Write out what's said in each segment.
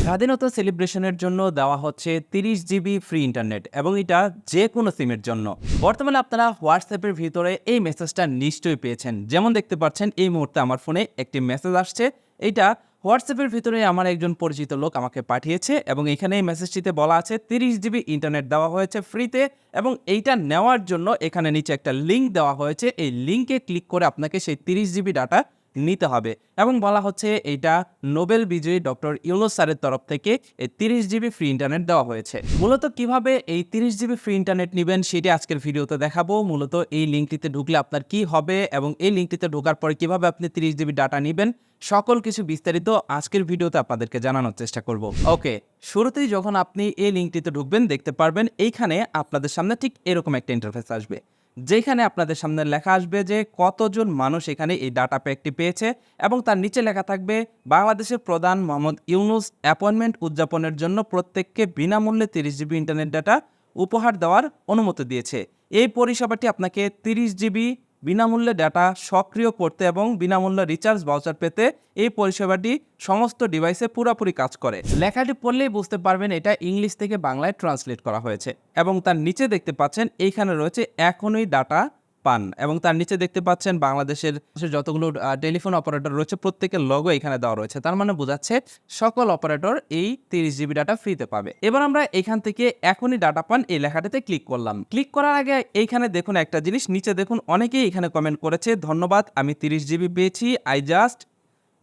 স্বাধীনতা সেলিব্রেশনের জন্য দেওয়া হচ্ছে 30 জিবি ফ্রি ইন্টারনেট এবং এটা যে কোনো সিমের জন্য। বর্তমানে আপনারা হোয়াটসঅ্যাপের ভিতরে এই মেসেজটা নিশ্চয়ই পেয়েছেন। যেমন দেখতে পাচ্ছেন এই মুহূর্তে আমার ফোনে একটি মেসেজ আসছে। এইটা হোয়াটসঅ্যাপের ভিতরে আমার একজন পরিচিত লোক আমাকে পাঠিয়েছে এবং এখানে এই মেসেজটিতে বলা আছে 30 জিবি ইন্টারনেট দেওয়া হয়েছে ফ্রিতে এবং এইটা নেওয়ার জন্য এখানে নিচে একটা লিঙ্ক দেওয়া হয়েছে। এই লিঙ্কে ক্লিক করে আপনাকে সেই 30 জিবি ডাটা নিতে হবে এবং বলা হচ্ছে এইটা নোবেল বিজয়ী ডক্টর ইউনুস স্যারের তরফ থেকে এই 30 জিবি ফ্রি ইন্টারনেট দেওয়া হয়েছে। মূলত কিভাবে এই 30 জিবি ফ্রি ইন্টারনেট নেবেন সেটি আজকের ভিডিওতে দেখাবো। মূলত এই লিঙ্কটিতে ঢুকলে আপনার কি হবে এবং এই লিঙ্কটিতে ঢোকার পরে কিভাবে আপনি 30 জিবি ডাটা নেবেন সকল কিছু বিস্তারিত আজকের ভিডিওতে আপনাদেরকে জানানোর চেষ্টা করব। ওকে, শুরুতেই যখন আপনি এই লিঙ্কটিতে ঢুকবেন দেখতে পারবেন এইখানে আপনাদের সামনে ঠিক এরকম একটা ইন্টারফেস আসবে, যেখানে আপনাদের সামনে লেখা আসবে যে কতজন মানুষ এখানে এই ডাটা প্যাকটি পেয়েছে এবং তার নিচে লেখা থাকবে বাংলাদেশের প্রধান মোহাম্মদ ইউনুস অ্যাপয়েন্টমেন্ট উদযাপনের জন্য প্রত্যেককে বিনামূল্যে 30 জিবি ইন্টারনেট ডাটা উপহার দেওয়ার অনুমতি দিয়েছে। এই পরিষেবাটি আপনাকে 30 জিবি বিনামূল্যে ডাটা সক্রিয় করতে এবং বিনামূল্যে রিচার্জ ভাউচার পেতে এই পরিষেবাটি সমস্ত ডিভাইসে পুরোপুরি কাজ করে। লেখাটি পড়লেই বুঝতে পারবেন এটা ইংলিশ থেকে বাংলায় ট্রান্সলেট করা হয়েছে এবং তার নিচে দেখতে পাচ্ছেন এইখানে রয়েছে এখনই ডাটা পান এবং তার নিচে দেখতে পাচ্ছেন বাংলাদেশের যতগুলো টেলিফোন অপারেটর রয়েছে প্রত্যেকের লোগো এখানে দেওয়া রয়েছে। তার মানে বোঝাচ্ছে সকল অপারেটর এই 30 জিবি ডাটা ফ্রিতে পাবে। এবার আমরা এখান থেকে এখনই ডাটা পান এই লেখাটিতে ক্লিক করলাম। ক্লিক করার আগে এইখানে দেখুন একটা জিনিস, নিচে দেখুন অনেকেই এখানে কমেন্ট করেছে, ধন্যবাদ আমি 30 জিবি পেয়েছি, আই জাস্ট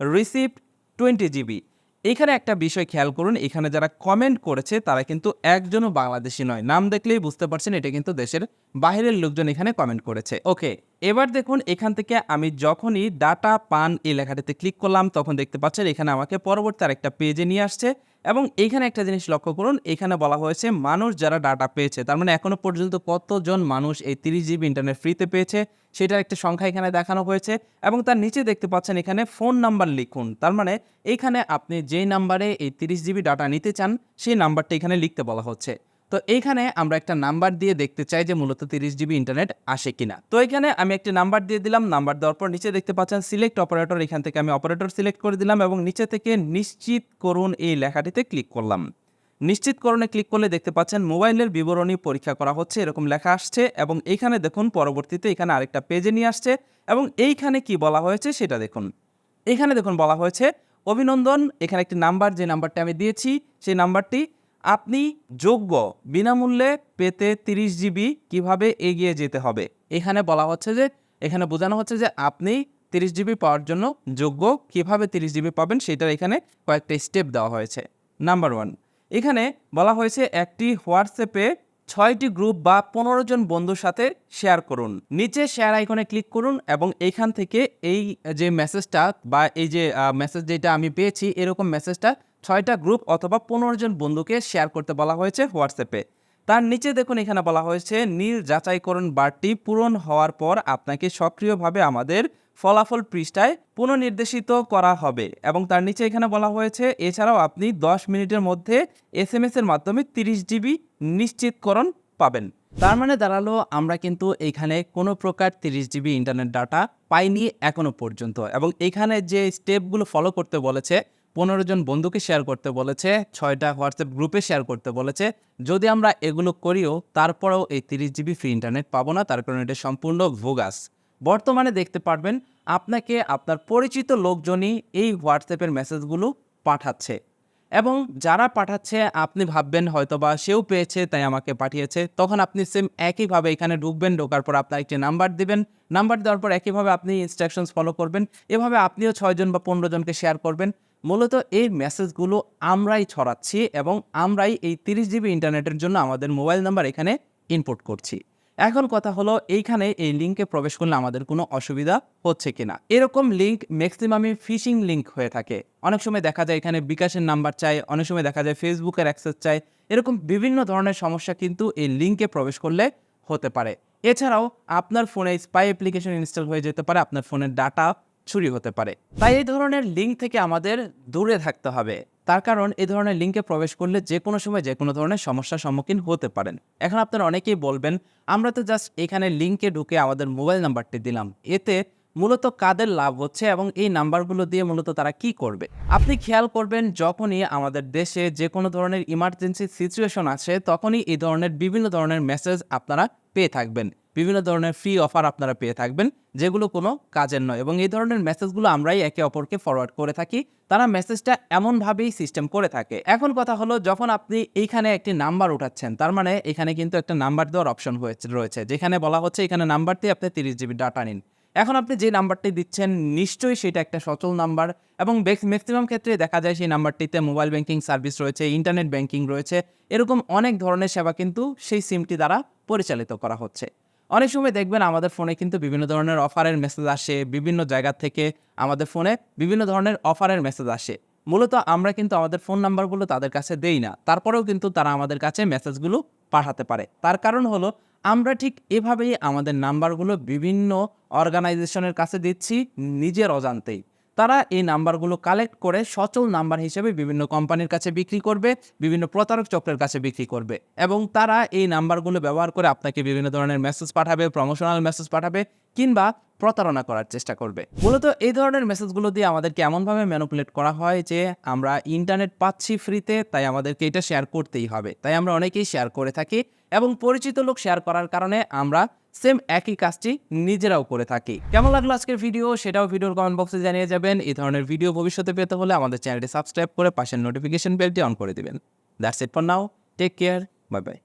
রিসিভড 20 জিবি। এখানে একটা বিষয় খেয়াল করুন, এখানে যারা কমেন্ট করেছে তারা কিন্তু একজনও বাংলাদেশি নয়। নাম দেখলেই বুঝতে পারছেন এটা কিন্তু দেশের বাইরের লোকজন এখানে কমেন্ট করেছে। ওকে, এবার দেখুন এখান থেকে আমি যখনই ডাটা পান এই লেখাটিতে ক্লিক করলাম তখন দেখতে পাচ্ছেন এখানে আমাকে পরবর্তী আরেকটা পেজে নিয়ে আসছে এবং এইখানে একটা জিনিস লক্ষ্য করুন, এখানে বলা হয়েছে মানুষ যারা ডাটা পেয়েছে, তার মানে এখনো পর্যন্ত কতজন মানুষ এই 30 জিবি ইন্টারনেট ফ্রিতে পেয়েছে সেটার একটা সংখ্যা এখানে দেখানো হয়েছে এবং তার নিচে দেখতে পাচ্ছেন এখানে ফোন নাম্বার লিখুন। তার মানে এইখানে আপনি যেই নাম্বারে এই 30 জিবি ডাটা নিতে চান সেই নাম্বারটা এখানে লিখতে বলা হচ্ছে। তো এইখানে আমরা একটা নাম্বার দিয়ে দেখতে চাই যে মূলত 30 জিবি ইন্টারনেট আসে কিনা। তো এখানে আমি একটা নাম্বার দিয়ে দিলাম। নাম্বার দেওয়ার পর নিচে দেখতে পাচ্ছেন সিলেক্ট অপারেটর, এখান থেকে আমি অপারেটর সিলেক্ট করে দিলাম এবং নিচে থেকে নিশ্চিত করুন এই লেখাটিতে ক্লিক করলাম। নিশ্চিতকরণে ক্লিক করলে দেখতে পাচ্ছেন মোবাইলের বিবরণী পরীক্ষা করা হচ্ছে এরকম লেখা আসছে এবং এইখানে দেখুন পরবর্তীতে এখানে আরেকটা পেজে নিয়ে আসছে এবং এইখানে কি বলা হয়েছে সেটা দেখুন। এখানে দেখুন বলা হয়েছে অভিনন্দন, এখানে একটি নাম্বার, যে নাম্বারটা আমি দিয়েছি সেই নাম্বারটি আপনি যোগ্য, বিনামূল্যে পেতে 30 জিবি কিভাবে এগিয়ে যেতে হবে। এখানে বলা হচ্ছে যে এখানে বোঝানো হচ্ছে যে আপনি 30 জিবি পাওয়ার জন্য যোগ্য, কিভাবে 30 জিবি পাবেন সেটার এখানে কয়েকটা স্টেপ দেওয়া হয়েছে। নাম্বার 1, এখানে বলা হয়েছে একটি হোয়াটসঅ্যাপে 6টি গ্রুপ বা 15 জন বন্ধুর সাথে শেয়ার করুন। নিচে শেয়ার আইকনে ক্লিক করুন এবং এইখান থেকে এই যে মেসেজটা বা এই যে মেসেজ যেটা আমি পেয়েছি এরকম মেসেজটা 6টা গ্রুপ অথবা 15 জন বন্ধুকে শেয়ার করতে বলা হয়েছে হোয়াটসঅ্যাপে। তার নিচে দেখুন এখানে বলা হয়েছে নীল যাচাইকরণ বারটি পূরণ হওয়ার পর আপনাকে সক্রিয়ভাবে আমাদের ফলাফল পৃষ্ঠায় পুনর্নির্দেশিত করা হবে এবং তার নিচে এখানে বলা হয়েছে এছাড়াও আপনি 10 মিনিটের মধ্যে এসএমএস এর মাধ্যমে 30 জিবি নিশ্চিতকরণ পাবেন। তার মানে দাঁড়ালো আমরা কিন্তু এখানে কোনো প্রকার 30 জিবি ইন্টারনেট ডাটা পাইনি এখনো পর্যন্ত এবং এখানে যে স্টেপগুলো ফলো করতে বলেছে, 15 জন বন্ধুকে শেয়ার করতে বলেছে, 6টা হোয়াটসঅ্যাপ গ্রুপে শেয়ার করতে বলেছে, যদি আমরা এগুলো করিও তারপরেও এই 30 জিবি ফ্রি ইন্টারনেট পাবো না, তার কারণ এটা সম্পূর্ণ ভোগাস। বর্তমানে দেখতে পারবেন আপনাকে আপনার পরিচিত লোকজনই এই হোয়াটসঅ্যাপের মেসেজগুলো পাঠাচ্ছে এবং যারা পাঠাচ্ছে আপনি ভাববেন হয়তোবা সেও পেয়েছে তাই আমাকে পাঠিয়েছে, তখন আপনি সেম একইভাবে এখানে ঢুকবেন, ঢোকার পর আপনার একটি নাম্বার দিবেন, নাম্বার দেওয়ার পর একইভাবে আপনি ইনস্ট্রাকশনস ফলো করবেন, এভাবে আপনিও 6 জন বা 15 জনকে শেয়ার করবেন। মূলত এই মেসেজগুলো আমরাই ছড়াচ্ছি এবং আমরাই এই 30 জিবি ইন্টারনেটের জন্য আমাদের মোবাইল নাম্বার এখানে ইনপুট করছি। এখন কথা হলো এইখানে এই লিঙ্কে প্রবেশ করলে আমাদের কোনো অসুবিধা হচ্ছে কিনা। এরকম লিঙ্ক ম্যাক্সিমামই ফিশিং লিঙ্ক হয়ে থাকে। অনেক সময় দেখা যায় এখানে বিকাশের নাম্বার চাই, অনেক সময় দেখা যায় ফেসবুকের অ্যাক্সেস চাই, এরকম বিভিন্ন ধরনের সমস্যা কিন্তু এই লিঙ্কে প্রবেশ করলে হতে পারে। এছাড়াও আপনার ফোনে স্পাই অ্যাপ্লিকেশন ইনস্টল হয়ে যেতে পারে, আপনার ফোনের ডাটা চুরি হতে পারে। তাই এই ধরনের লিঙ্ক থেকে আমাদের দূরে থাকতে হবে, তার কারণ এই ধরনের লিঙ্কে প্রবেশ করলে যে কোনো সময় যে কোনো ধরনের সমস্যার সম্মুখীন হতে পারেন। এখন আপনারা অনেকেই বলবেন আমরা তো জাস্ট এখানে লিঙ্কে ঢুকে আমাদের মোবাইল নাম্বারটি দিলাম, এতে মূলত কাদের লাভ হচ্ছে এবং এই নাম্বারগুলো দিয়ে মূলত তারা কি করবে। আপনি খেয়াল করবেন যখনই আমাদের দেশে যে কোনো ধরনের ইমার্জেন্সি সিচুয়েশন আছে তখনই এই ধরনের বিভিন্ন ধরনের মেসেজ আপনারা পেয়ে থাকবেন, বিভিন্ন ধরনের ফ্রি অফার আপনারা পেয়ে থাকবেন যেগুলো কোনো কাজের নয়, এবং এই ধরনের মেসেজগুলো আমরাই একে অপরকে ফরওয়ার্ড করে থাকি। তারা মেসেজটা এমনভাবেই সিস্টেম করে থাকে। এখন কথা হলো, যখন আপনি এইখানে একটি নাম্বার উঠাচ্ছেন তার মানে এখানে কিন্তু একটা নাম্বার দেওয়ার অপশন রয়েছে, যেখানে বলা হচ্ছে এখানে নাম্বার দিয়ে আপনি 30 জিবি ডাটা নিন। এখন আপনি যে নাম্বারটি দিচ্ছেন নিশ্চয়ই সেটা একটা সচল নাম্বার, এবং ম্যাক্সিমাম ক্ষেত্রে দেখা যায় সেই নাম্বারটিতে মোবাইল ব্যাংকিং সার্ভিস রয়েছে, ইন্টারনেট ব্যাংকিং রয়েছে, এরকম অনেক ধরনের সেবা কিন্তু সেই সিমটি দ্বারা পরিচালিত করা হচ্ছে। অনেক সময় দেখবেন আমাদের ফোনে কিন্তু বিভিন্ন ধরনের অফারের মেসেজ আসে, বিভিন্ন জায়গা থেকে আমাদের ফোনে বিভিন্ন ধরনের অফারের মেসেজ আসে। মূলত আমরা কিন্তু আমাদের ফোন নাম্বারগুলো তাদের কাছে দেই না, তারপরেও কিন্তু তারা আমাদের কাছে মেসেজগুলো পাঠাতে পারে। তার কারণ হলো আমরা ঠিক এভাবেই আমাদের নাম্বারগুলো বিভিন্ন অর্গানাইজেশনের কাছে দিচ্ছি নিজের অজান্তেই। তারা এই নাম্বারগুলো কালেক্ট করে সচল নাম্বার হিসেবে বিভিন্ন কোম্পানির কাছে বিক্রি করবে, বিভিন্ন প্রতারক চক্রের কাছে বিক্রি করবে, এবং তারা এই নাম্বারগুলো ব্যবহার করে আপনাকে বিভিন্ন ধরনের মেসেজ পাঠাবে, প্রমোশনাল মেসেজ পাঠাবে, কিংবা প্রতারণা করার চেষ্টা করবে। মূলত এই ধরনের মেসেজগুলো দিয়ে আমাদেরকে এমনভাবে ম্যানিপুলেট করা হয় যে আমরা ইন্টারনেট পাচ্ছি ফ্রিতে, তাই আমাদেরকে এটা শেয়ার করতেই হবে, তাই আমরা অনেকেই শেয়ার করে থাকি, এবং পরিচিত লোক শেয়ার করার কারণে আমরা সেম একই কাজটি নিজেরাও করে থাকি। কেমন লাগলো আজকের ভিডিও সেটাও ভিডিওর কমেন্ট বক্সে জানিয়ে যাবেন। এই ধরনের ভিডিও ভবিষ্যতে পেতে হলে আমাদের চ্যানেলটি সাবস্ক্রাইব করে পাশের নোটিফিকেশন বেলটি অন করে দিবেন। That's it for now, take care, bye by.